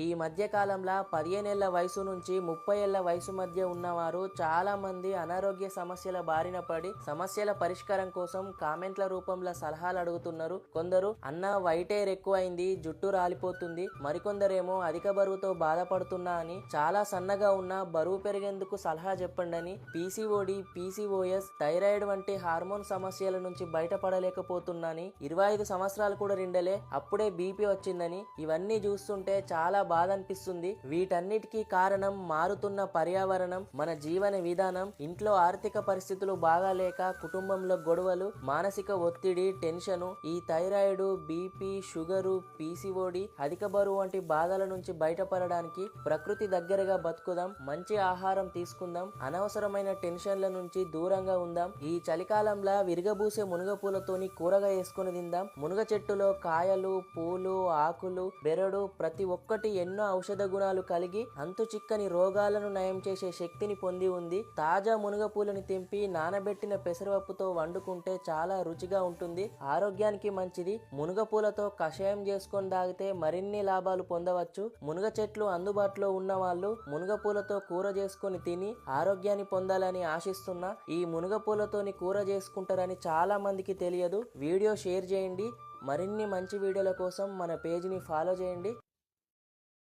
ఈ మధ్య కాలంలో 15 ఏళ్ల వయసు నుంచి 30 ఏళ్ల వయసు మధ్య ఉన్నవారు చాలా మంది అనారోగ్య సమస్యల బారిన పడి సమస్యల పరిష్కారం కోసం కామెంట్ల రూపంలో సలహాలు అడుగుతున్నారు. కొందరు అన్న వైట్ హెయిర్ ఎక్కువైంది, జుట్టు రాలిపోతుంది, మరికొందరేమో అధిక బరువుతో బాధపడుతున్నా అని, చాలా సన్నగా ఉన్న బరువు పెరిగేందుకు సలహా చెప్పండి అని, పీసీఓడి, పీసీఓఎస్, థైరాయిడ్ వంటి హార్మోన్ సమస్యల నుంచి బయటపడలేకపోతున్నాని, 25 సంవత్సరాలు కూడా నిండలే అప్పుడే బీపీ వచ్చిందని, ఇవన్నీ చూస్తుంటే చాలా బాధ అనిపిస్తుంది. వీటన్నిటికీ కారణం మారుతున్న పర్యావరణం, మన జీవన విధానం, ఇంట్లో ఆర్థిక పరిస్థితులు బాగాలేక కుటుంబంలో గొడవలు, మానసిక ఒత్తిడి, టెన్షను, ఈ థైరాయిడ్, బీపీ, షుగరు, పీసీఓడి, అధిక బరువు వంటి బాధల నుంచి బయటపడడానికి ప్రకృతి దగ్గరగా బతుకుదాం, మంచి ఆహారం తీసుకుందాం, అనవసరమైన టెన్షన్ల నుంచి దూరంగా ఉందాం. ఈ చలికాలంలో విరగబూసే మునగ పూలతోని కూరగా వేసుకుని తిందాం. మునగ చెట్టులో కాయలు, పూలు, ఆకులు, బెరడు ప్రతి ఒక్కటి ఎన్నో ఔషధ గుణాలు కలిగి అంతు చిక్కని రోగాలను నయం చేసే శక్తిని పొంది ఉంది. తాజా మునగ పూలని తెంపి నానబెట్టిన పెసరపప్పుతో వండుకుంటే చాలా రుచిగా ఉంటుంది, ఆరోగ్యానికి మంచిది. మునగ పూలతో కషాయం చేసుకొని తాగితే మరిన్ని లాభాలు పొందవచ్చు. మునగ చెట్లు అందుబాటులో ఉన్న వాళ్ళు మునగ పూలతో కూర చేసుకొని తిని ఆరోగ్యాన్ని పొందాలని ఆశిస్తున్నా. ఈ మునగ పూలతోని కూర చేసుకుంటారని చాలా మందికి తెలియదు. వీడియో షేర్ చేయండి. మరిన్ని మంచి వీడియోల కోసం మన పేజీని ఫాలో చేయండి.